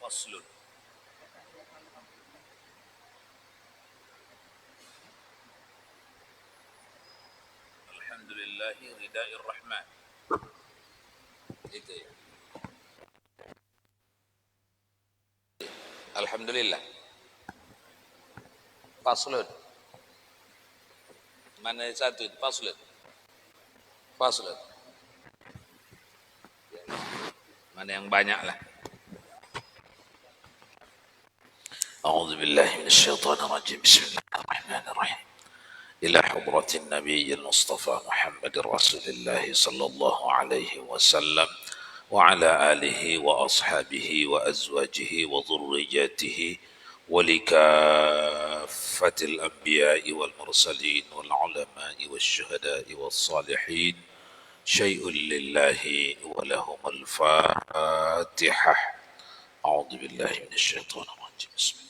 Faslun. Alhamdulillahi rida'ir rahman. Itu ya. Alhamdulillah. Faslun. Mana satu itu? Faslun. Faslun. Mana yang banyak lah. A'udzu billahi minasyaitonir rajim. Bismillahirrahmanirrahim. إلى حضرة النبي المصطفى محمد رسول الله صلى الله عليه وسلم وعلى آله وأصحابه وأزواجه وذرياته ولكافة الأنبياء والمرسلين والعلماء والشهداء والصالحين شيء لله ولهم الفاتحة. أعوذ بالله من الشيطان الرجيم. بسم الله.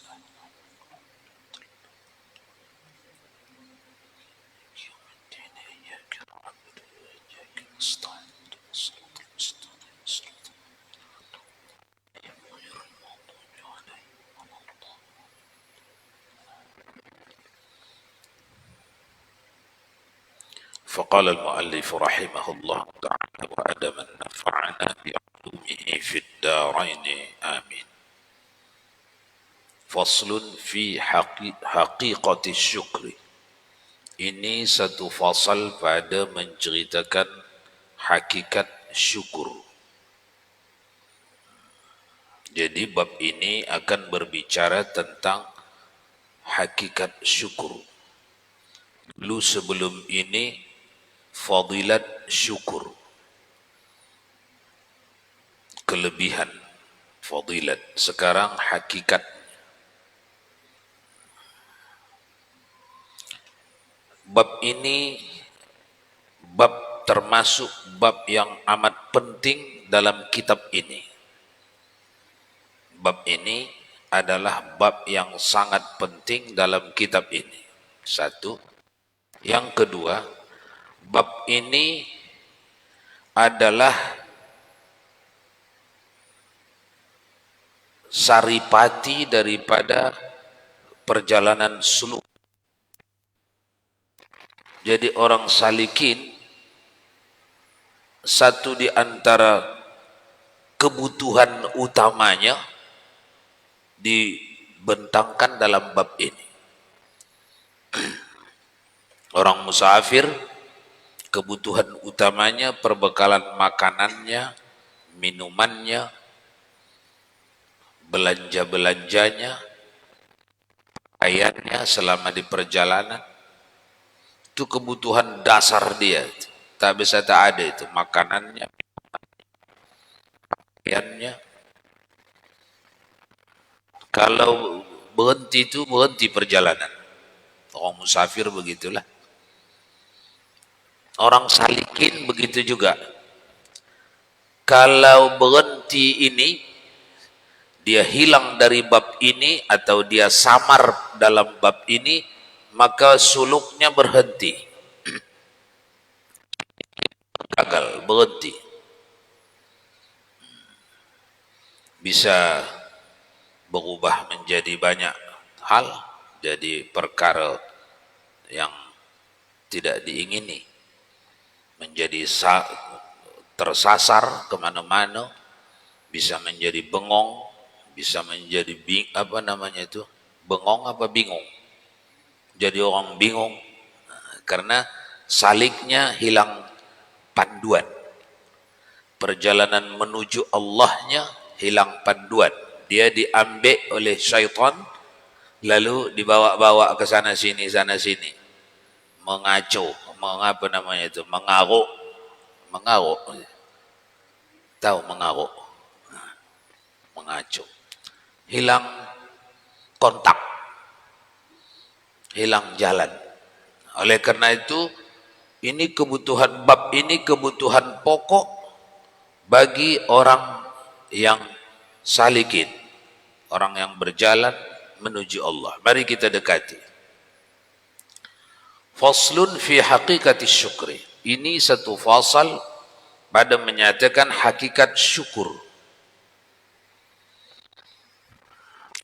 فقال المؤلف رحمه الله تعالى وأدم نفعنا بعلومه في الدارين آمين. فصل في حقيقة الشكر. Ini satu fasal pada menceritakan hakikat syukur. Jadi bab ini akan berbicara tentang hakikat syukur. Dulu sebelum ini fadilat syukur, kelebihan fadilat. Sekarang hakikat. Bab ini termasuk bab yang amat penting dalam kitab ini. Bab ini adalah bab yang sangat penting dalam kitab ini. Satu. Yang kedua, bab ini adalah saripati daripada perjalanan suluk. Jadi orang salikin, satu di antara kebutuhan utamanya dibentangkan dalam bab ini. Orang musafir, kebutuhan utamanya perbekalan makanannya, minumannya, belanja-belanjanya, pakaiannya selama di perjalanan. Itu kebutuhan dasar dia. Tak bisa tak ada itu. Makanannya, pakaiannya. Kalau berhenti itu berhenti perjalanan. Orang musafir begitulah. Orang salikin begitu juga. Kalau berhenti ini, dia hilang dari bab ini atau dia samar dalam bab ini, maka suluknya berhenti. Gagal, berhenti. Bisa berubah menjadi banyak hal, jadi perkara yang tidak diingini. Menjadi tersasar kemana-mana, bisa menjadi bengong, bisa menjadi bengong apa bingung, jadi orang bingung karena saliknya hilang panduan, perjalanan menuju Allahnya hilang panduan, dia diambil oleh syaitan lalu dibawa-bawa ke sana sini mengacu, mengaruk. Tahu mengaruk? Mengacu. Hilang kontak. Hilang jalan. Oleh karena itu, ini kebutuhan bab ini kebutuhan pokok bagi orang yang salikin, orang yang berjalan menuju Allah. Mari kita dekati. Faslun fi haqiqati syukri. Ini satu fasal pada menyatakan hakikat syukur.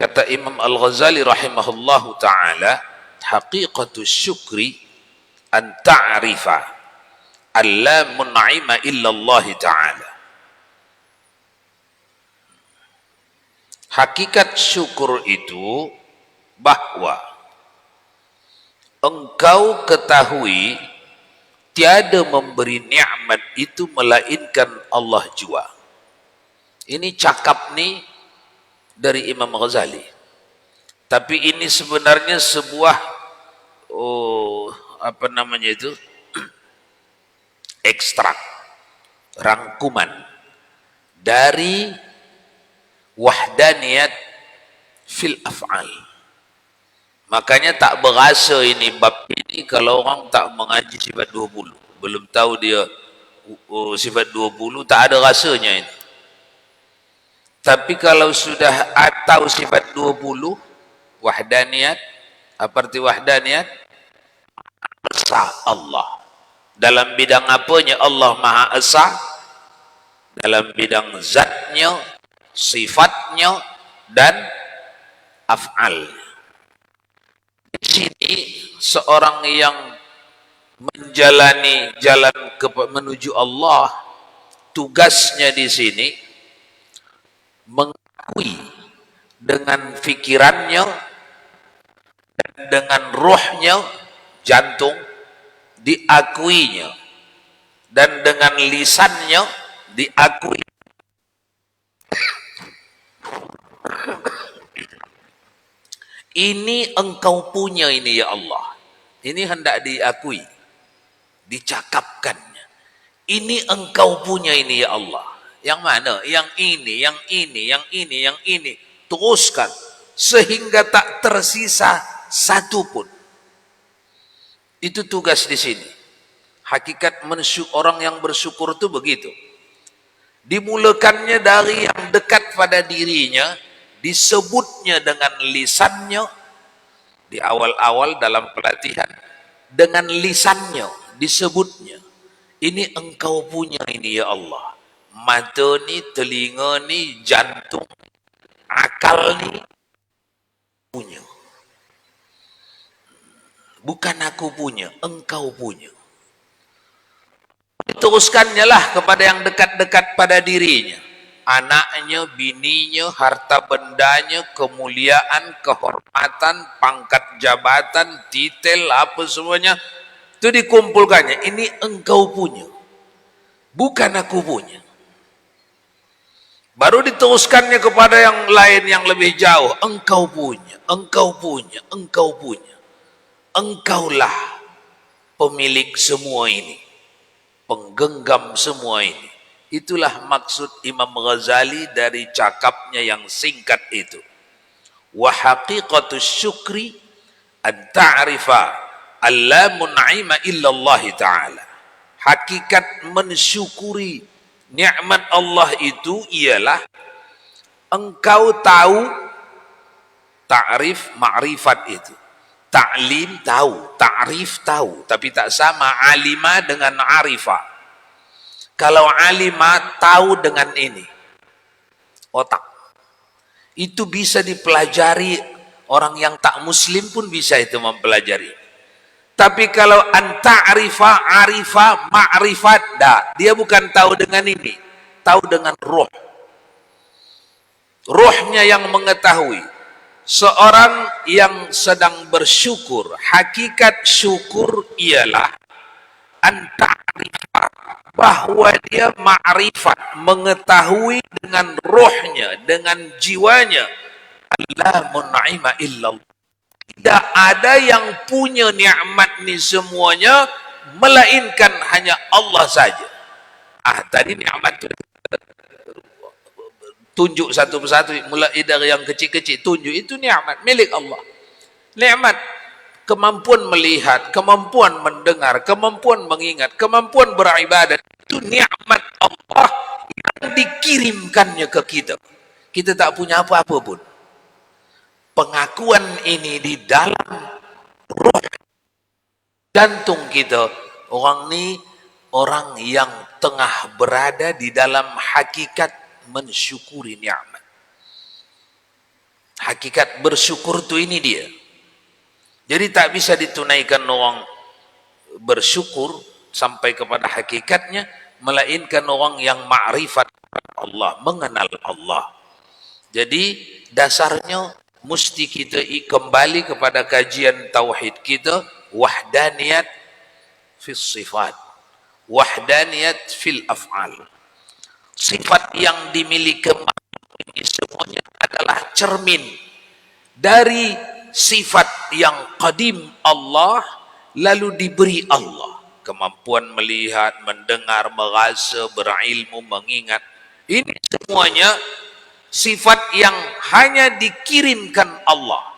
Kata Imam Al-Ghazali rahimahullahu ta'ala, haqiqatu syukri an ta'rifa alla mun'ima illallah ta'ala. Hakikat syukur itu bahwa engkau ketahui tiada memberi nikmat itu melainkan Allah jua. Ini cakap nih dari Imam Ghazali. Tapi ini sebenarnya sebuah ekstrak, rangkuman dari wahdaniyat fil af'al. Makanya tak berasa ini bab ini kalau orang tak mengaji sifat 20. Belum tahu dia sifat 20, tak ada rasanya ini. Tapi kalau sudah tahu sifat 20, wahdaniyat, apa arti wahdaniyat? Esa Allah. Dalam bidang apanya Allah Maha Esa? Dalam bidang zatnya, sifatnya, dan af'al. Di sini seorang yang menjalani jalan menuju Allah, tugasnya di sini mengakui dengan fikirannya dan dengan rohnya, jantung, diakuinya, dan dengan lisannya diakui. Ini engkau punya ini ya Allah. Ini hendak diakui, dicakapkannya. Ini engkau punya ini ya Allah. Yang mana? Yang ini, yang ini, yang ini, yang ini. Teruskan sehingga tak tersisa satu pun. Itu tugas di sini. Hakikat orang yang bersyukur itu begitu. Dimulakannya dari yang dekat pada dirinya, disebutnya dengan lisannya di awal-awal dalam pelatihan, dengan lisannya disebutnya, ini engkau punya ini ya Allah. Mata ni, telinga ni, jantung, akal ni punya. Bukan aku punya, engkau punya. Teruskannya lah kepada yang dekat-dekat pada dirinya. Anaknya, bininya, harta bendanya, kemuliaan, kehormatan, pangkat jabatan, titel, apa semuanya. Itu dikumpulkannya. Ini engkau punya. Bukan aku punya. Baru diteruskannya kepada yang lain yang lebih jauh. Engkau punya, engkau punya, engkau punya. Engkaulah pemilik semua ini. Penggenggam semua ini. Itulah maksud Imam Ghazali dari cakapnya yang singkat itu. Wa haqiqatu syukri an ta'rifa alla mun'ima illallah ta'ala. Hakikat mensyukuri nikmat Allah itu ialah engkau tahu, ta'rif, ma'rifat itu. Ta'lim tahu, ta'rif tahu, tapi tak sama alima dengan arifah. Kalau alima tahu dengan ini, otak, itu bisa dipelajari, orang yang tak muslim pun bisa itu mempelajari. Tapi kalau anta'rifa, arifah, ma'rifat, dia bukan tahu dengan ini, tahu dengan roh. Rohnya yang mengetahui. Seorang yang sedang bersyukur, hakikat syukur ialah anta'rifa, bahwa dia ma'rifat, mengetahui dengan rohnya, dengan jiwanya, la mun'ima illallah. Tidak ada yang punya nikmat ni semuanya melainkan hanya Allah saja. Tadi nikmat tu tunjuk satu persatu, mulai dari yang kecil-kecil, tunjuk itu nikmat milik Allah. Nikmat kemampuan melihat, kemampuan mendengar, kemampuan mengingat, kemampuan beribadat, itu nikmat Allah yang dikirimkannya ke kita. Kita tak punya apa-apa pun. Pengakuan ini di dalam roh jantung kita. Orang ni orang yang tengah berada di dalam hakikat mensyukuri nikmat. Hakikat bersyukur tu ini dia. Jadi tak bisa ditunaikan orang bersyukur sampai kepada hakikatnya, melainkan orang yang ma'rifat Allah, mengenal Allah. Jadi dasarnya mesti kita kembali kepada kajian tauhid kita, wahdaniyat fil sifat, wahdaniyat fil af'al. Sifat yang dimiliki ini semuanya adalah cermin dari sifat yang qadim Allah, lalu diberi Allah kemampuan melihat, mendengar, merasa, berilmu, mengingat. Ini semuanya sifat yang hanya dikirimkan Allah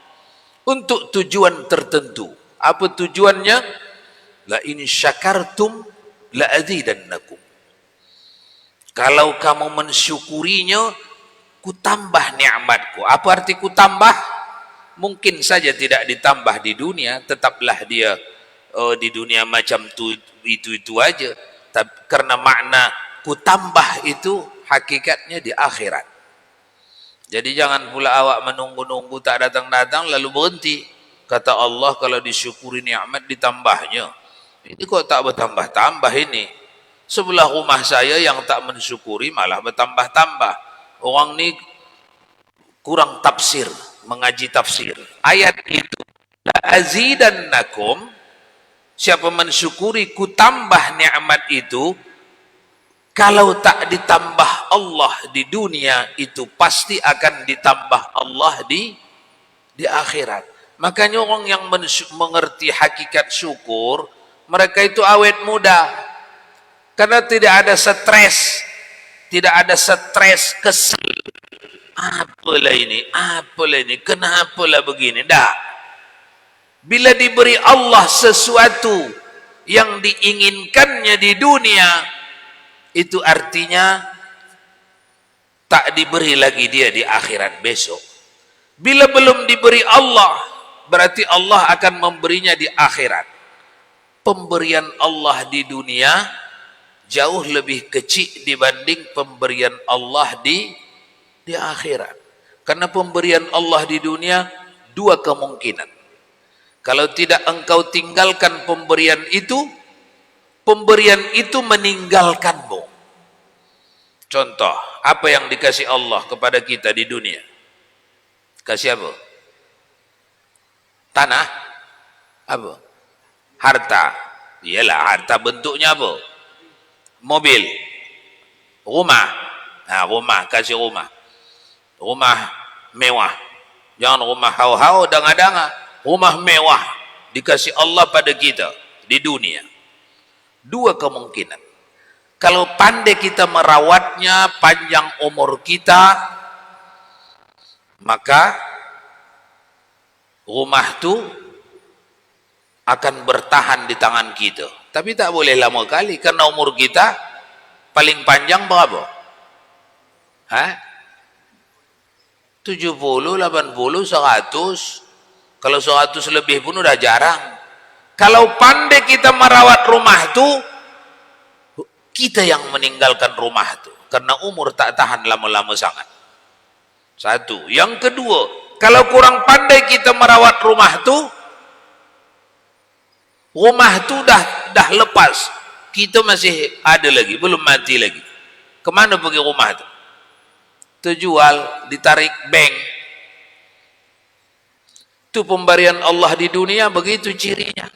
untuk tujuan tertentu. Apa tujuannya? La in syakartum la azidannakum. Kalau kamu mensyukurinya, ku tambah nikmatku. Apa arti ku tambah? Mungkin saja tidak ditambah di dunia, tetaplah dia di dunia macam itu aja. Tapi karena makna ku tambah itu hakikatnya di akhirat. Jadi jangan pula awak menunggu-nunggu tak datang-datang lalu berhenti. Kata Allah, kalau disyukuri nikmat ditambahnya. Ini kok tak bertambah-tambah ini. Sebelah rumah saya yang tak mensyukuri malah bertambah-tambah. Orang ni kurang tafsir, mengaji tafsir. Ayat itu, la azidannakum, siapa mensyukuri ku tambah nikmat itu, kalau tak ditambah Allah di dunia, itu pasti akan ditambah Allah di akhirat. Makanya orang yang mengerti hakikat syukur, mereka itu awet muda. Karena tidak ada stres, kesel. Apalah ini, kenapalah begini? Dah. Bila diberi Allah sesuatu yang diinginkannya di dunia, itu artinya tak diberi lagi dia di akhirat besok. Bila belum diberi Allah, berarti Allah akan memberinya di akhirat. Pemberian Allah di dunia jauh lebih kecil dibanding pemberian Allah di akhirat. Karena pemberian Allah di dunia dua kemungkinan. Kalau tidak engkau tinggalkan pemberian itu meninggalkanmu. Contoh, apa yang dikasih Allah kepada kita di dunia? Kasih apa? Tanah? Apa? Harta. Iyalah, harta bentuknya apa? Mobil, rumah. Nah, rumah, kasih rumah. Rumah mewah. Jangan rumah hau-hau, danga-danga. Rumah mewah dikasih Allah pada kita di dunia. Dua kemungkinan. Kalau pandai kita merawatnya, panjang umur kita, maka rumah itu akan bertahan di tangan kita. Tapi tak boleh lama kali, karena umur kita paling panjang berapa? 70, 80, 100. Kalau 100 lebih pun udah jarang. Kalau pandai kita merawat rumah itu, kita yang meninggalkan rumah itu. Karena umur tak tahan lama-lama sangat. Satu. Yang kedua, kalau kurang pandai kita merawat rumah itu dah lepas, kita masih ada lagi, belum mati lagi. Kemana pergi rumah itu? Terjual, ditarik bank. Itu pemberian Allah di dunia, begitu cirinya.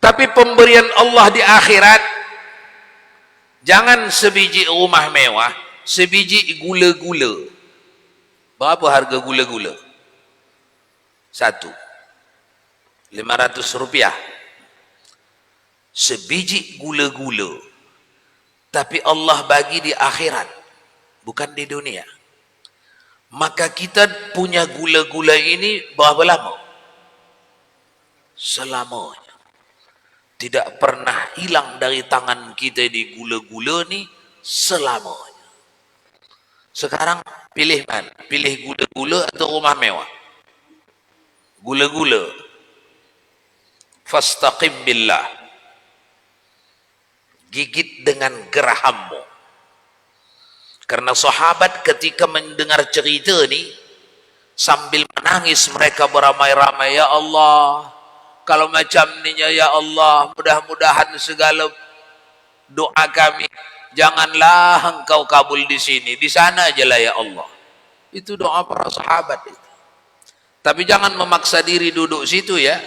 Tapi pemberian Allah di akhirat, jangan sebiji rumah mewah, sebiji gula-gula. Berapa harga gula-gula? 500 rupiah. Sebiji gula-gula. Tapi Allah bagi di akhirat, bukan di dunia. Maka kita punya gula-gula ini berapa lama? Selamanya. Tidak pernah hilang dari tangan kita di gula-gula ni selamanya. Sekarang pilih mana? Pilih gula-gula atau rumah mewah? Gula-gula. Fastaqim billah. Gigit dengan gerahammu. Karena sahabat ketika mendengar cerita ni sambil menangis mereka beramai-ramai, ya Allah, kalau macam ni ya Allah, mudah-mudahan segala doa kami janganlah engkau kabul di sini, di sana aja lah ya Allah. Itu doa para sahabat itu. Tapi jangan memaksa diri duduk situ ya.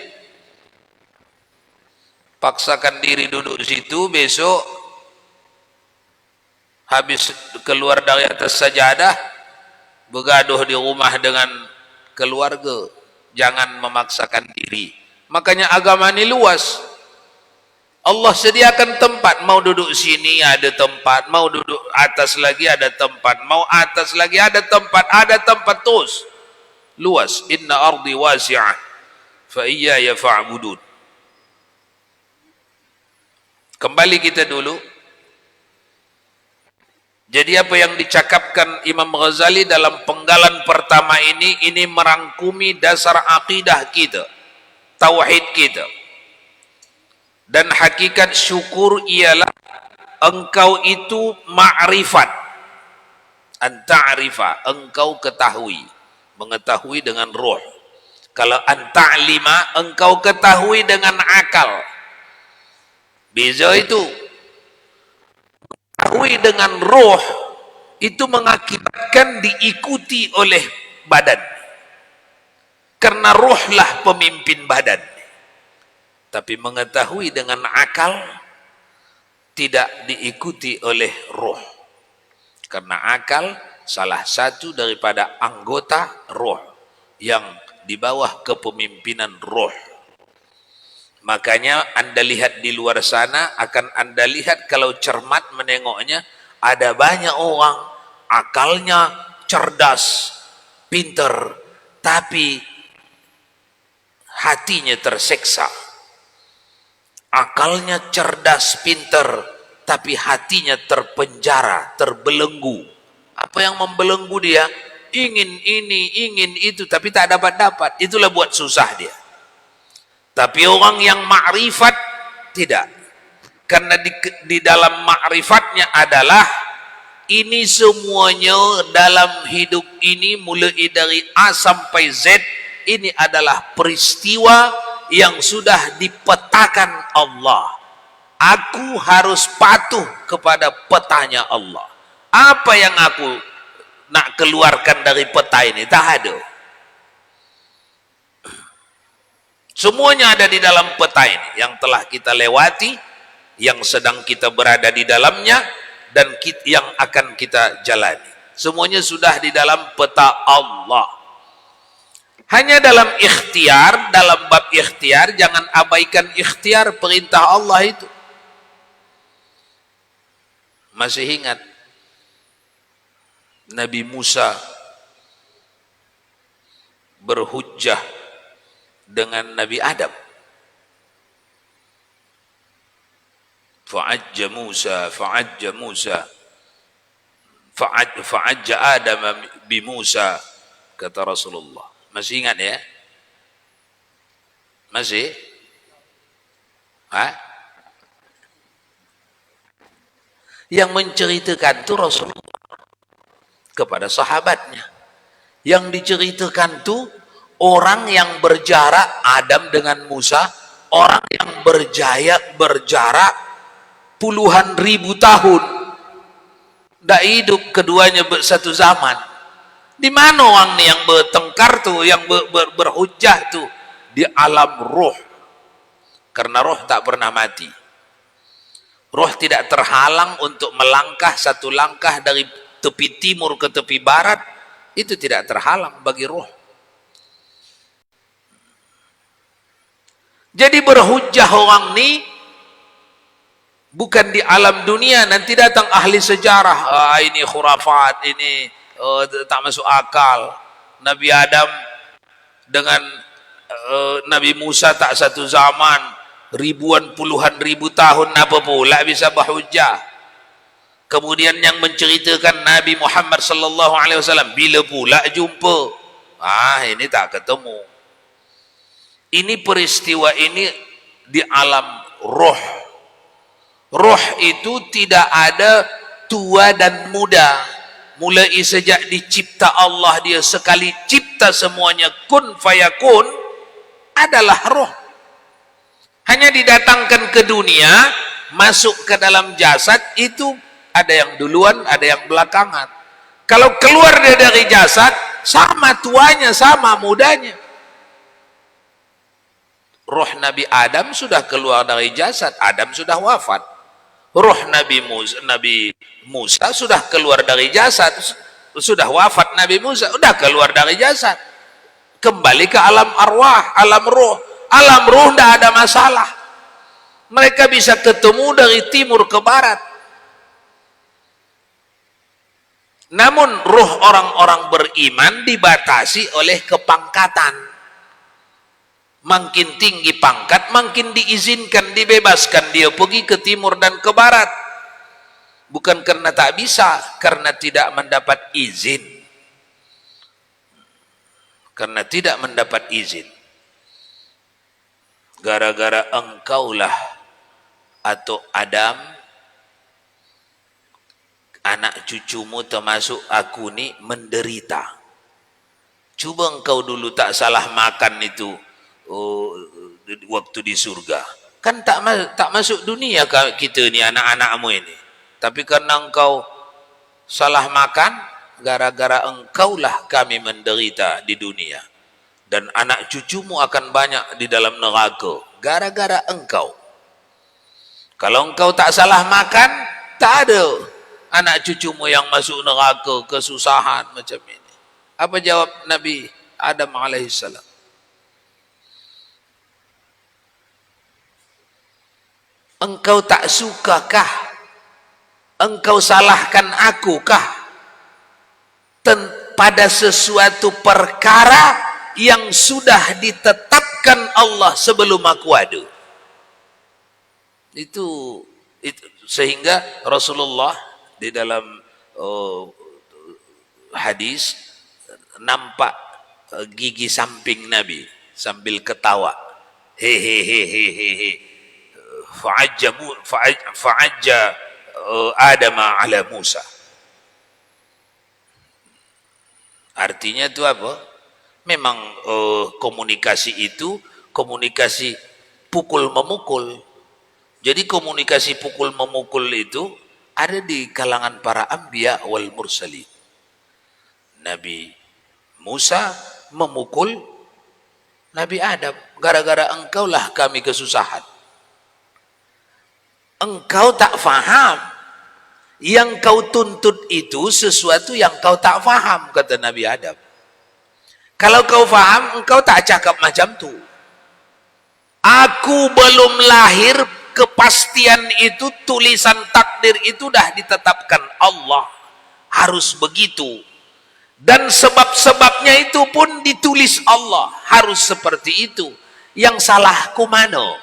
Paksakan diri duduk situ, besok habis keluar dari atas sajadah bergaduh di rumah dengan keluarga. Jangan memaksakan diri. Makanya agama ini luas. Allah sediakan tempat, mau duduk sini ada tempat, mau duduk atas lagi ada tempat, mau atas lagi ada tempat terus. Luas. Inna ardi wasi'ah fa iyaya fa'budun. Kembali kita dulu. Jadi apa yang dicakapkan Imam Ghazali dalam penggalan pertama ini merangkumi dasar akidah kita, tauhid kita. Dan hakikat syukur ialah engkau itu ma'rifat, anta'rifa, engkau ketahui, mengetahui dengan roh. Kalau anta'lima, engkau ketahui dengan akal. Beza itu. Ketahui dengan roh itu mengakibatkan diikuti oleh badan. Karena rohlah pemimpin badan. Tapi mengetahui dengan akal tidak diikuti oleh roh. Karena akal salah satu daripada anggota roh yang di bawah kepemimpinan roh. Makanya Anda lihat di luar sana, akan Anda lihat kalau cermat menengoknya, ada banyak orang akalnya cerdas, pinter, tapi hatinya terseksa. Akalnya cerdas, pinter, tapi hatinya terpenjara, terbelenggu. Apa yang membelenggu dia? Ingin ini, ingin itu, tapi tak dapat-dapat. Itulah buat susah dia. Tapi orang yang ma'rifat tidak. Karena di dalam ma'rifatnya adalah ini semuanya dalam hidup ini mulai dari A sampai Z, ini adalah peristiwa yang sudah dipetakan Allah. Aku harus patuh kepada petanya Allah. Apa yang aku nak keluarkan dari peta ini? Tak ada. Semuanya ada di dalam peta ini yang telah kita lewati, yang sedang kita berada di dalamnya, dan yang akan kita jalani. Semuanya sudah di dalam peta Allah. Hanya dalam ikhtiar, dalam bab ikhtiar, jangan abaikan ikhtiar perintah Allah itu. Masih ingat Nabi Musa berhujjah dengan Nabi Adam. Fa'ajja Adam bi Musa, kata Rasulullah. Masih ingat ya? Masih? Yang menceritakan itu Rasulullah kepada sahabatnya. Yang diceritakan itu orang yang berjarak Adam dengan Musa, orang yang berjarak puluhan ribu tahun, tidak hidup keduanya satu zaman. Di mana orang nih yang bertengkar tuh, yang berhujjah tuh? Di alam roh. Karena roh tak pernah mati. Roh tidak terhalang untuk melangkah satu langkah dari tepi timur ke tepi barat. Itu tidak terhalang bagi roh. Jadi berhujjah orang ni bukan di alam dunia. Nanti datang ahli sejarah, ini khurafat, ini tak masuk akal. Nabi Adam dengan Nabi Musa tak satu zaman, ribuan puluhan ribu tahun, apa pula bisa berhujjah? Kemudian yang menceritakan Nabi Muhammad sallallahu alaihi wasallam, bila pula jumpa? Ini tak ketemu. Ini peristiwa ini di alam roh. Roh itu tidak ada tua dan muda. mulai sejak dicipta Allah, dia sekali cipta semuanya kun fayakun, adalah roh. Hanya didatangkan ke dunia, masuk ke dalam jasad, itu ada yang duluan, ada yang belakangan. Kalau keluar dia dari jasad, sama tuanya, sama mudanya. Roh Nabi Adam sudah keluar dari jasad, Adam sudah wafat. Roh Nabi Musa sudah keluar dari jasad, sudah wafat Nabi Musa, sudah keluar dari jasad. Kembali ke alam arwah, alam roh. Alam roh tidak ada masalah. Mereka bisa ketemu dari timur ke barat. Namun roh orang-orang beriman dibatasi oleh kepangkatan. Makin tinggi pangkat, makin diizinkan, dibebaskan dia pergi ke timur dan ke barat. Bukan karena tak bisa, karena tidak mendapat izin. Karena tidak mendapat izin. Gara-gara engkaulah atau Adam, anak cucumu termasuk aku ni menderita. Cuba engkau dulu tak salah makan itu waktu di surga. Kan tak masuk dunia kita ni, anak-anakmu ini. Tapi karena engkau salah makan, gara-gara engkaulah kami menderita di dunia. Dan anak cucumu akan banyak di dalam neraka gara-gara engkau. Kalau engkau tak salah makan, tak ada anak cucumu yang masuk neraka kesusahan macam ini. Apa jawab Nabi Adam alaihissalam? Engkau tak sukakah? Engkau salahkan akukah pada sesuatu perkara yang sudah ditetapkan Allah sebelum aku ada? Itu sehingga Rasulullah di dalam hadis nampak gigi samping Nabi sambil ketawa, hehehehehe, fa'ajja Adam ala Musa. Artinya itu apa? Memang komunikasi itu komunikasi pukul memukul. Jadi komunikasi pukul memukul itu ada di kalangan para anbiya wal mursalin. Nabi Musa memukul Nabi Adam, gara-gara engkaulah kami kesusahan. Engkau tak faham, yang kau tuntut itu sesuatu yang kau tak faham, kata Nabi Adam. Kalau kau faham, engkau tak cakap macam tu. Aku belum lahir, kepastian itu, tulisan takdir itu dah ditetapkan Allah. Harus begitu. Dan sebab-sebabnya itu pun ditulis Allah. Harus seperti itu. Yang salahku mana?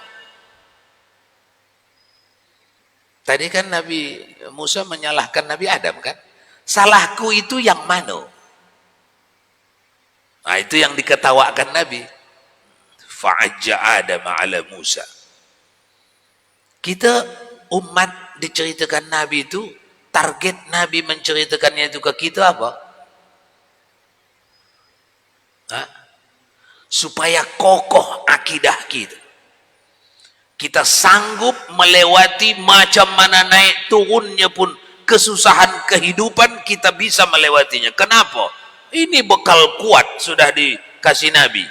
Tadi kan Nabi Musa menyalahkan Nabi Adam kan? Salahku itu yang mana? Nah, itu yang diketawakan Nabi. Fa'ajja Adam ala Musa. Kita umat diceritakan Nabi itu, target Nabi menceritakannya itu ke kita apa? Supaya kokoh akidah kita. Kita sanggup melewati macam mana naik turunnya pun kesusahan kehidupan, kita bisa melewatinya. Kenapa? Ini bekal kuat sudah dikasih Nabi.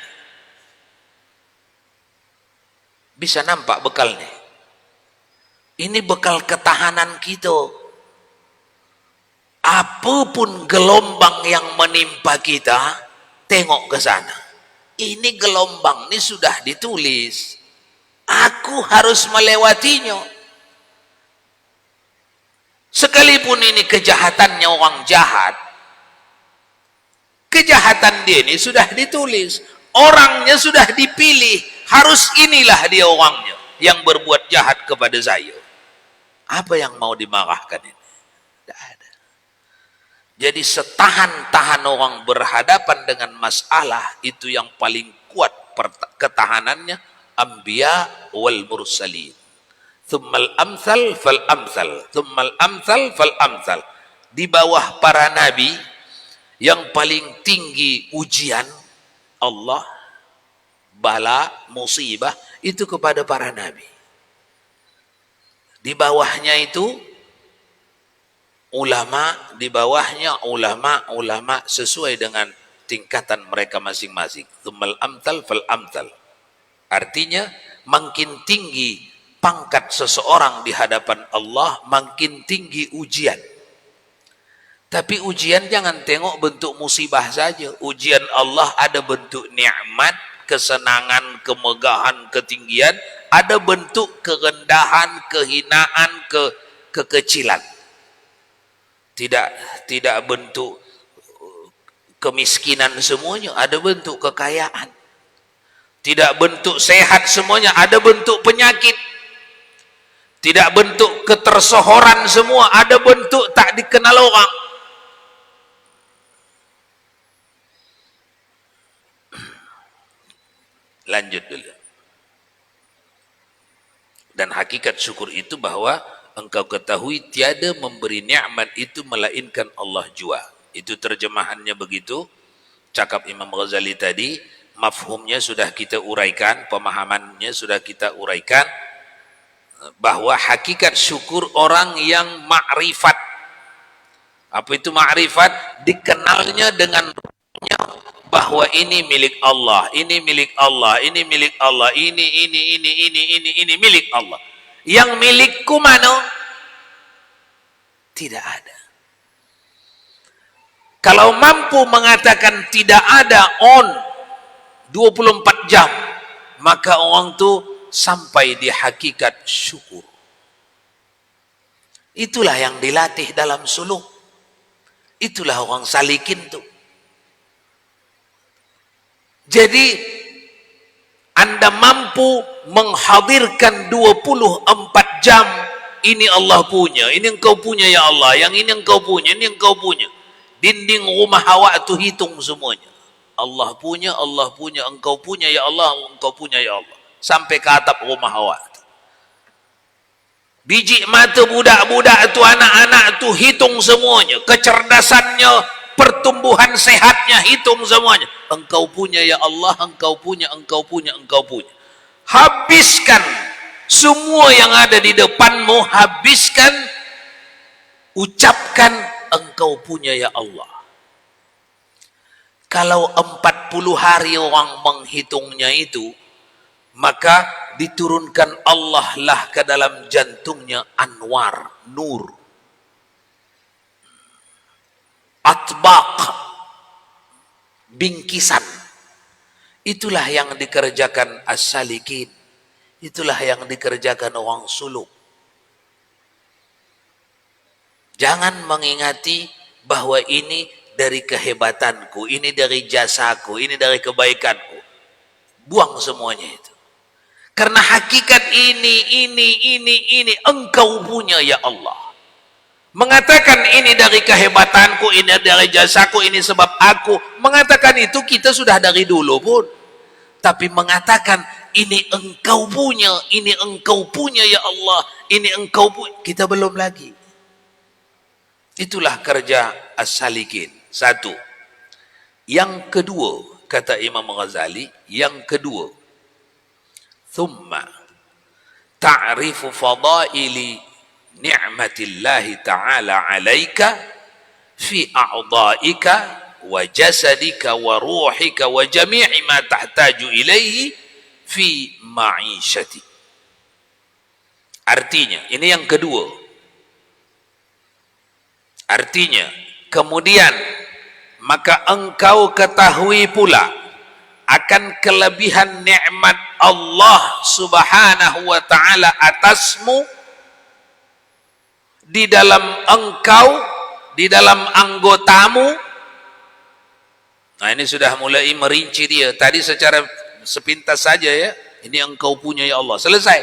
Bisa nampak bekalnya. Ini bekal ketahanan kita. Apapun gelombang yang menimpa kita, tengok ke sana. Ini gelombang ini sudah ditulis. Aku harus melewatinya. Sekalipun ini kejahatannya orang jahat, kejahatan dia ini sudah ditulis. Orangnya sudah dipilih. Harus inilah dia orangnya yang berbuat jahat kepada saya. Apa yang mau dimarahkan ini? Tidak ada. Jadi setahan-tahan orang berhadapan dengan masalah, itu yang paling kuat ketahanannya anbiya wal mursalin. Thummal amsal fal amsal, thummal amsal fal amsal. di bawah para nabi yang paling tinggi ujian Allah, bala, musibah itu kepada para nabi. Di bawahnya itu ulama, di bawahnya ulama sesuai dengan tingkatan mereka masing-masing. Tsummal amtal fal amtal. Artinya makin tinggi pangkat seseorang di hadapan Allah, makin tinggi ujian. Tapi ujian jangan tengok bentuk musibah saja. Ujian Allah ada bentuk nikmat, kesenangan, kemegahan, ketinggian, ada bentuk kerendahan, kehinaan, kekecilan. Tidak bentuk kemiskinan semuanya, ada bentuk kekayaan. Tidak bentuk sehat semuanya, ada bentuk penyakit. Tidak bentuk ketersohoran semua, ada bentuk tak dikenal orang. Lanjut dulu. Dan hakikat syukur itu bahwa engkau ketahui tiada memberi nikmat itu melainkan Allah jua. Itu terjemahannya begitu. Cakap Imam Ghazali tadi, mafhumnya sudah kita uraikan, pemahamannya sudah kita uraikan, bahwa hakikat syukur orang yang ma'rifat. Apa itu ma'rifat? Dikenalnya dengan bahwa ini milik Allah, ini milik Allah, ini milik Allah, ini milik Allah. Yang milikku mana? Tidak ada. Kalau mampu mengatakan tidak ada on 24 jam, maka orang tu sampai di hakikat syukur. Itulah yang dilatih dalam suluk. Itulah orang salikin tu. Jadi Anda mampu menghadirkan 24 jam, ini Allah punya, ini engkau punya ya Allah, yang ini engkau punya, ini engkau punya. Dinding rumah awak tu hitung semuanya. Allah punya, engkau punya ya Allah, engkau punya ya Allah. Sampai ke atap rumah awak. Biji mata budak-budak tu, anak-anak tu hitung semuanya. Kecerdasannya, pertumbuhan sehatnya hitung semuanya. Engkau punya ya Allah, engkau punya, engkau punya, engkau punya. Habiskan semua yang ada di depanmu, habiskan, ucapkan engkau punya ya Allah. Kalau 40 hari orang menghitungnya itu, maka diturunkan Allah lah ke dalam jantungnya anwar, nur, atbaq, bingkisan. Itulah yang dikerjakan as-salikin. Itulah yang dikerjakan orang suluk. Jangan mengingati bahwa ini dari kehebatanku, ini dari jasaku, ini dari kebaikanku. Buang semuanya itu. Karena hakikat ini engkau punya ya Allah. Mengatakan ini dari kehebatanku, ini dari jasaku, ini sebab aku. Mengatakan itu kita sudah dari dulu pun. Tapi mengatakan ini engkau punya ya Allah, ini engkau punya, kita belum lagi. Itulah kerja as-salikin. Satu. Yang kedua, kata Imam Ghazali, yang kedua, thumma ta'rifu fadaili ni'matillahi ta'ala 'alaika fi a'dha'ika wa jasadika wa ruhika wa jami'i ma tahtaju ilaihi fi ma'isyati. Artinya, ini yang kedua. Artinya, kemudian maka engkau ketahui pula akan kelebihan nikmat Allah Subhanahu wa ta'ala atasmu di dalam engkau, di dalam anggotamu. Nah, ini sudah mulai merinci dia. Tadi secara sepintas saja ya, ini engkau punya ya Allah, selesai.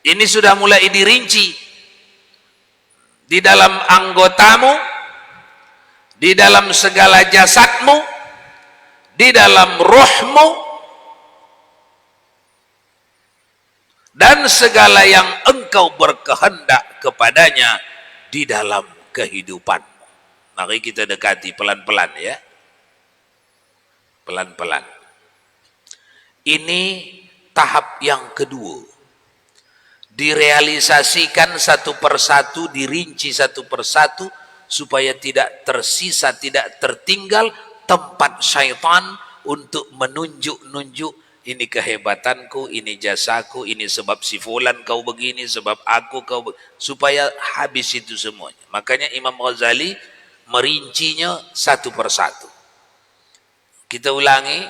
Ini sudah mulai dirinci. Di dalam anggotamu, di dalam segala jasadmu, di dalam rohmu, dan segala yang engkau berkehendak kepadanya di dalam kehidupan. Mari kita dekati pelan-pelan ya. Pelan-pelan. Ini tahap yang kedua. Direalisasikan satu persatu, dirinci satu persatu, supaya tidak tersisa, tidak tertinggal tempat syaitan untuk menunjuk-nunjuk, ini kehebatanku, ini jasaku, ini sebab si fulan kau begini, sebab aku kau supaya habis itu semuanya. Makanya Imam Ghazali merincinya satu persatu. Kita ulangi.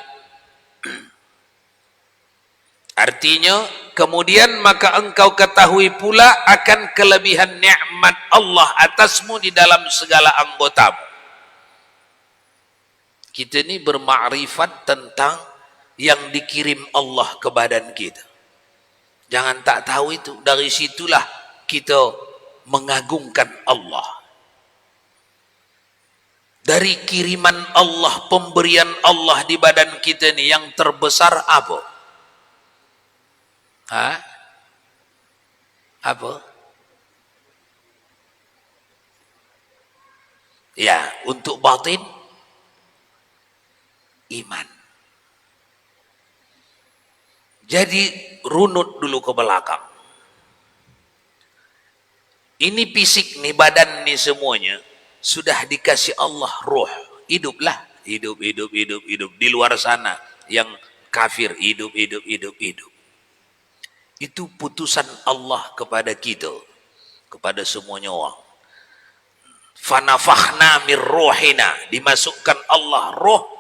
Artinya, kemudian maka engkau ketahui pula akan kelebihan nikmat Allah atasmu di dalam segala anggotamu. Kita ini bermakrifat tentang yang dikirim Allah ke badan kita. Jangan tak tahu itu. Dari situlah kita mengagungkan Allah. Dari kiriman Allah, pemberian Allah di badan kita ini yang terbesar apa? Apa? Ya, untuk batin iman. Jadi runut dulu ke belakang. Ini fisik nih, badan nih semuanya sudah dikasih Allah roh. Hiduplah, hidup. Di luar sana yang kafir hidup. Itu putusan Allah kepada kita, kepada semuanya orang. Fanafakhna mir ruhina, dimasukkan Allah roh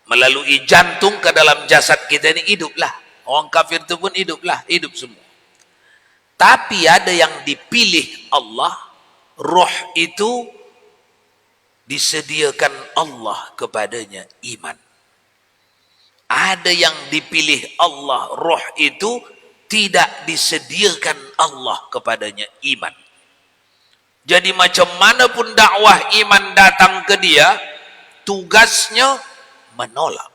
melalui jantung ke dalam jasad kita ini, hiduplah. Orang kafir itu pun hiduplah, hidup semua. Tapi ada yang dipilih Allah, roh itu disediakan Allah kepadanya iman. Ada yang dipilih Allah, roh itu tidak disediakan Allah kepadanya iman. Jadi macam mana pun dakwah iman datang ke dia, tugasnya menolak.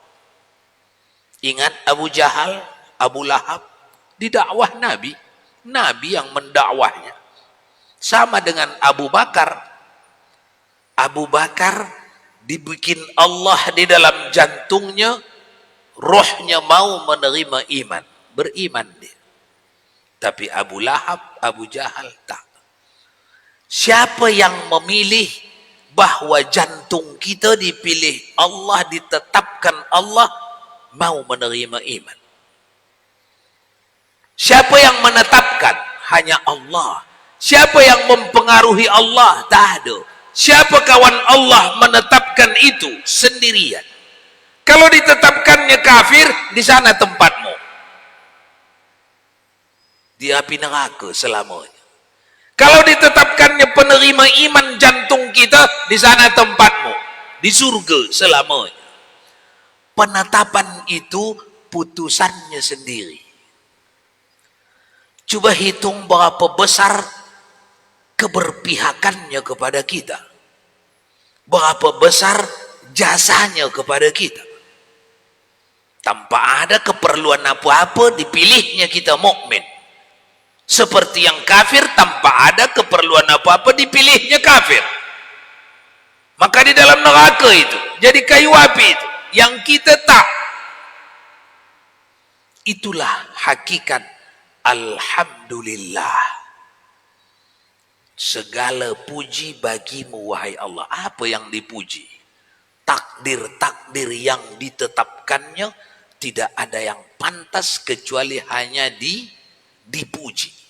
Ingat Abu Jahal, Abu Lahab, di dakwah Nabi, Nabi yang mendakwahnya. Sama dengan Abu Bakar. Abu Bakar dibikin Allah di dalam jantungnya, rohnya mau menerima iman, beriman dia. Tapi Abu Lahab, Abu Jahal tak. Siapa yang memilih bahwa jantung kita dipilih Allah, ditetapkan Allah, mau menerima iman? Siapa yang menetapkan? Hanya Allah. Siapa yang mempengaruhi Allah? Tak ada. Siapa kawan Allah menetapkan itu? Sendirian. Kalau ditetapkannya kafir, di sana tempatmu. Di api neraka selamanya. Kalau ditetapkannya penerima iman jantung kita, di sana tempatmu, di surga selamanya. Penetapan itu putusannya sendiri. Coba hitung berapa besar keberpihakannya kepada kita. Berapa besar jasanya kepada kita. Tanpa ada keperluan apa-apa, dipilihnya kita mukmin. Seperti yang kafir, tanpa ada keperluan apa-apa, dipilihnya kafir. Maka di dalam neraka itu jadi kayu api itu, yang kita tak. Itulah hakikat alhamdulillah. Segala puji bagimu wahai Allah. Apa yang dipuji? Takdir-takdir yang ditetapkannya, tidak ada yang pantas kecuali hanya dipuji.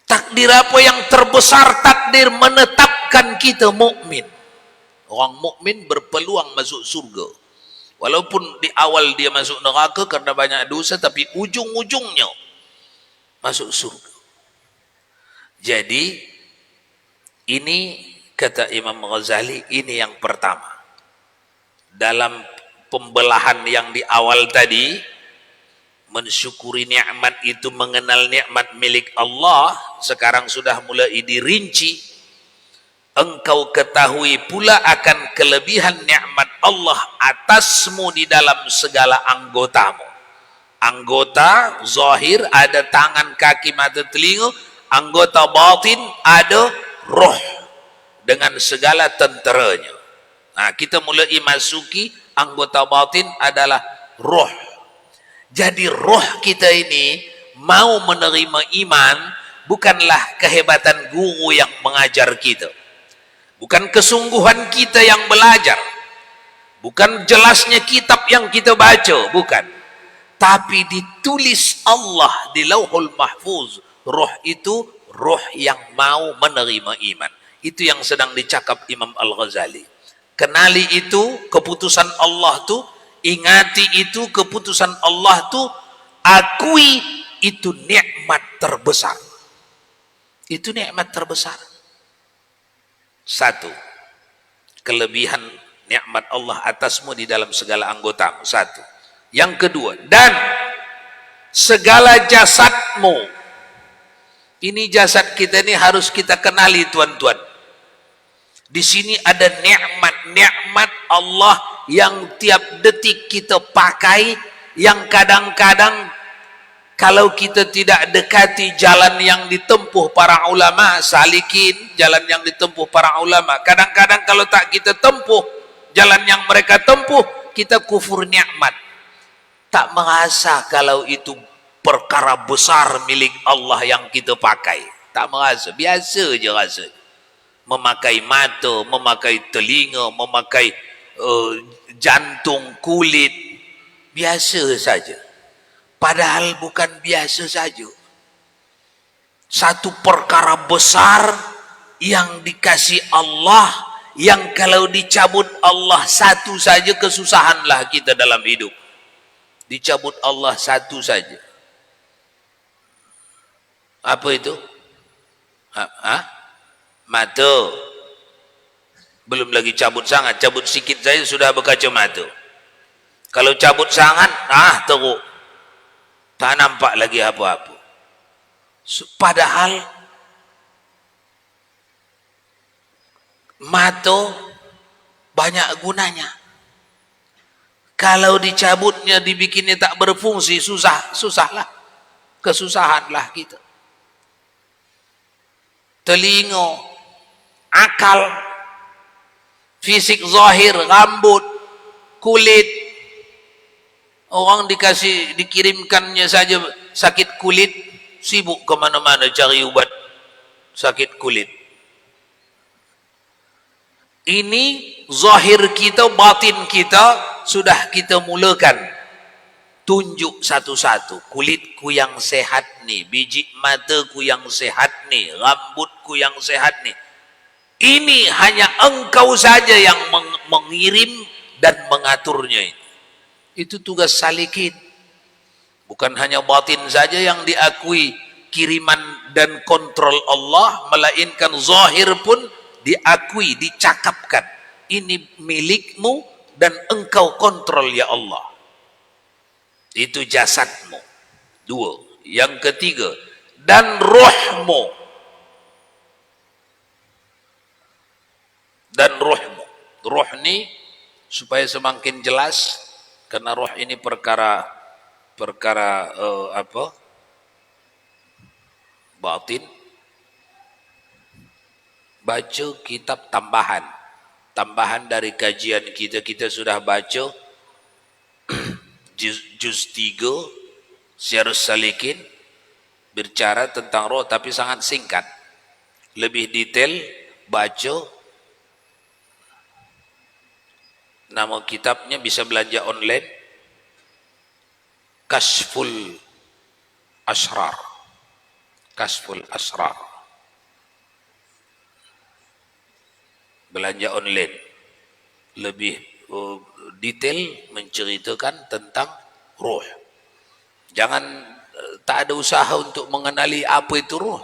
Takdir apa yang terbesar? Takdir menetapkan kita mukmin. Orang mukmin berpeluang masuk surga. Walaupun di awal dia masuk neraka karena banyak dosa, tapi ujung-ujungnya masuk surga. Jadi ini kata Imam Ghazali, ini yang pertama. Dalam pembelahan yang di awal tadi, mensyukuri nikmat itu mengenal nikmat milik Allah, sekarang sudah mulai dirinci. Engkau ketahui pula akan kelebihan nikmat Allah atasmu di dalam segala anggotamu. Anggota zahir ada tangan, kaki, mata, telinga, Anggota batin ada roh dengan segala tenteranya. Nah, kita mulai masuki anggota batin adalah roh. Jadi roh kita ini mau menerima iman bukanlah kehebatan guru yang mengajar kita, bukan kesungguhan kita yang belajar, bukan jelasnya kitab yang kita baca, bukan, tapi ditulis Allah di Lauhul Mahfuz. Roh itu roh yang mau menerima iman. Itu yang sedang dicakap Imam Al-Ghazali. Kenali itu keputusan Allah tu, ingati itu keputusan Allah tu, akui itu nikmat terbesar. Itu nikmat terbesar. Satu, kelebihan nikmat Allah atasmu di dalam segala anggotamu. Satu. Yang kedua, dan segala jasadmu. Ini jasad kita ini harus kita kenali, tuan-tuan. Di sini ada nikmat Allah yang tiap detik kita pakai, yang kadang-kadang kalau kita tidak dekati jalan yang ditempuh para ulama salikin, jalan yang ditempuh para ulama, kadang-kadang kalau tak kita tempuh jalan yang mereka tempuh, kita kufur nikmat. Tak merasa kalau itu perkara besar milik Allah yang kita pakai. Tak merasa, biasa je rasa. Memakai mata, memakai telinga, memakai jantung, kulit, biasa saja. Padahal bukan biasa saja. Satu perkara besar yang dikasih Allah, yang kalau dicabut Allah satu saja, kesusahanlah kita dalam hidup. Dicabut Allah satu saja. Apa itu? Mata. Belum lagi cabut sangat, cabut sikit saja sudah berkacamata. Kalau cabut sangat, teruk. Tak nampak lagi apa-apa. Padahal mata banyak gunanya. Kalau dicabutnya, dibikinnya tak berfungsi, susahlah. Kesusahanlah kita. Telinga, akal, fisik zahir, rambut, kulit. Orang dikirimkannya saja sakit kulit, sibuk kemana-mana cari ubat sakit kulit. Ini zahir kita, batin kita sudah kita mulakan. Tunjuk satu-satu. Kulitku yang sehat nih, biji mataku yang sehat nih, rambutku yang sehat nih. Ini hanya engkau saja yang mengirim dan mengaturnya. Itu tugas salikin. Bukan hanya batin saja yang diakui kiriman dan kontrol Allah, melainkan zahir pun diakui, dicakapkan. Ini milikmu dan engkau kontrol ya Allah. Itu jasadmu. Dua. Yang ketiga, dan rohmu. Dan rohmu. Roh ini supaya semakin jelas, karena roh ini perkara batin. Baca kitab tambahan dari kajian kita sudah baca juz 3 Syarus Salikin, berbicara tentang roh tapi sangat singkat. Lebih detail baca, nama kitabnya bisa belanja online, Kashful Asrar. Kashful Asrar. Belanja online. Lebih detail menceritakan tentang roh. Jangan tak ada usaha untuk mengenali apa itu roh.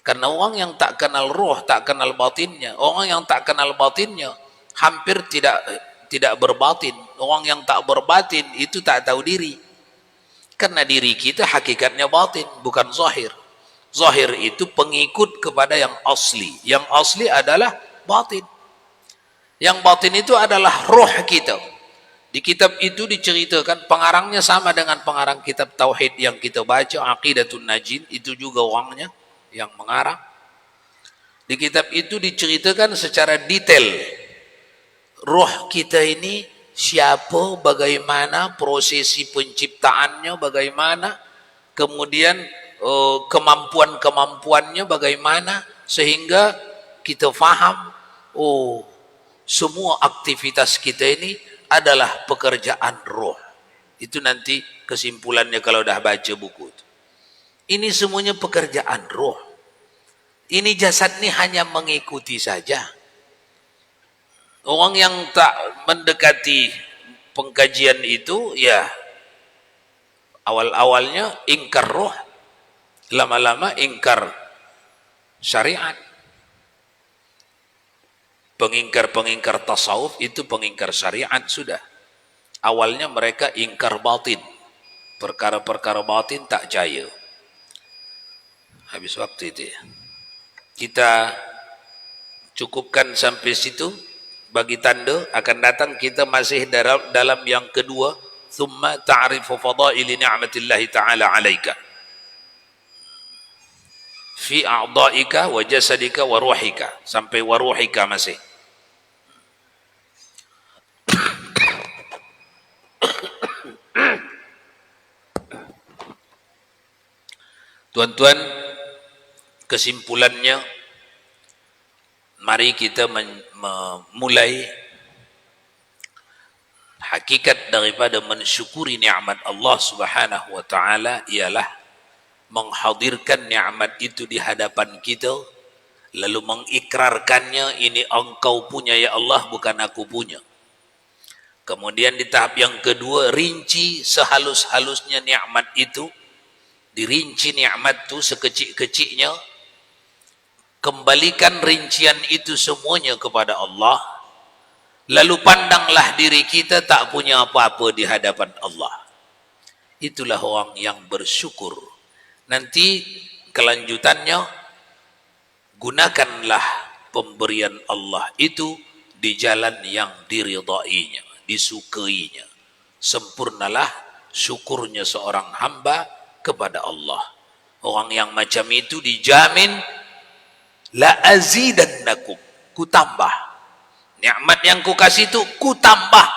Karena orang yang tak kenal roh, tak kenal batinnya. Orang yang tak kenal batinnya hampir tidak berbatin. Orang yang tak berbatin itu tak tahu diri. Karena diri kita hakikatnya batin, bukan zahir. Zahir itu pengikut kepada yang asli. Yang asli adalah batin. Yang batin itu adalah roh kita. Di kitab itu diceritakan, pengarangnya sama dengan pengarang kitab Tauhid yang kita baca, Aqidatun Najin, itu juga orangnya. yang mengarang. Di kitab itu diceritakan secara detail roh kita ini siapa, bagaimana prosesi penciptaannya, bagaimana kemudian kemampuan-kemampuannya bagaimana, sehingga kita faham, oh, semua aktivitas kita ini adalah pekerjaan roh. Itu nanti kesimpulannya kalau dah baca buku itu. Ini semuanya pekerjaan roh. Ini jasad ini hanya mengikuti saja. Orang yang tak mendekati pengkajian itu, ya awal-awalnya ingkar roh, lama-lama ingkar syariat. Pengingkar-pengingkar tasawuf itu pengingkar syariat sudah. Awalnya mereka ingkar batin. Perkara-perkara batin tak jaya. Habis waktu itu ya. Kita cukupkan sampai situ. Bagi tanda akan datang kita masih dalam yang kedua. Thumma ta'rifu fadaili ni'matillahi ta'ala alaika. Fi a'dha'ika wa jasadika wa ruhika. Sampai wa ruhika masih. Tuan-tuan, kesimpulannya, mari kita memulai hakikat daripada mensyukuri nikmat Allah Subhanahu wa taala ialah menghadirkan nikmat itu di hadapan kita, lalu mengikrarkannya, ini engkau punya ya Allah, bukan aku punya. Kemudian di tahap yang kedua, rinci sehalus-halusnya nikmat itu, dirinci nikmat itu sekecil-kecilnya, kembalikan rincian itu semuanya kepada Allah, lalu pandanglah diri kita tak punya apa-apa di hadapan Allah. Itulah orang yang bersyukur. Nanti kelanjutannya, gunakanlah pemberian Allah itu di jalan yang diridainya, disukainya. Sempurnalah syukurnya seorang hamba kepada Allah. Orang yang macam itu dijamin la azidannakum, ku tambah. Nikmat yang ku kasih itu ku tambah.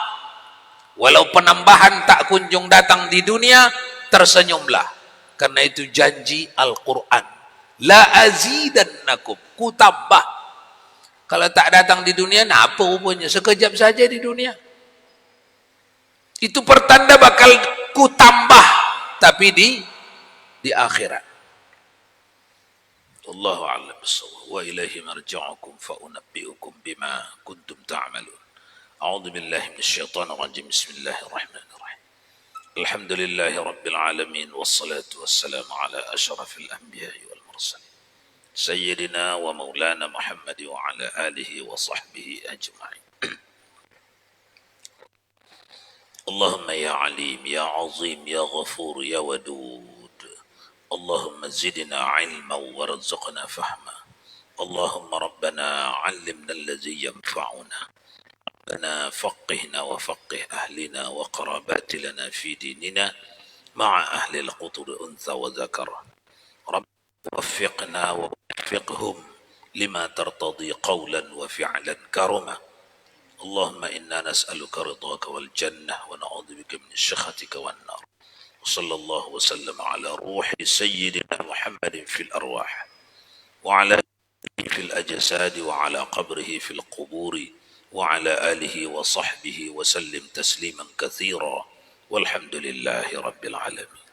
Walau penambahan tak kunjung datang di dunia, tersenyumlah. Karena itu janji Al-Quran. La azidannakum, ku tambah. Kalau tak datang di dunia, nah apa rupanya? Sekejap saja di dunia. Itu pertanda bakal ku tambah, tapi di akhirat. Allahu a'lam bissawab. Wa ilaihi marji'ukum fa unabbi'ukum bima kuntum ta'malun. A'udzu billahi minasyaitonir rajim. Bismillahirrahmanirrahim. Alhamdulillahi rabbil alamin wassalatu wassalamu ala asyrafil anbiya'i wal mursalin. Sayyidina wa maulana Muhammad wa ala alihi wa sahbihi ajma'in. Allahumma ya alim, ya azim, ya ghafur, ya wadud. اللهم زدنا علما وارزقنا فهما. اللهم ربنا علمنا الذي ينفعنا. ربنا فقهنا وفقه أهلنا وقرابات لنا في ديننا مع أهل القطر أنثى وذكر. رب وفقنا ووفقهم لما ترتضي قولا وفعلا كرما. اللهم إنا نسألك رضاك والجنة ونعوذ بك من سخطك والنار. وصلى الله وسلم على روح سيدنا محمد في الأرواح وعلى آله في الأجساد وعلى قبره في القبور وعلى آله وصحبه وسلم تسليما كثيرا والحمد لله رب العالمين.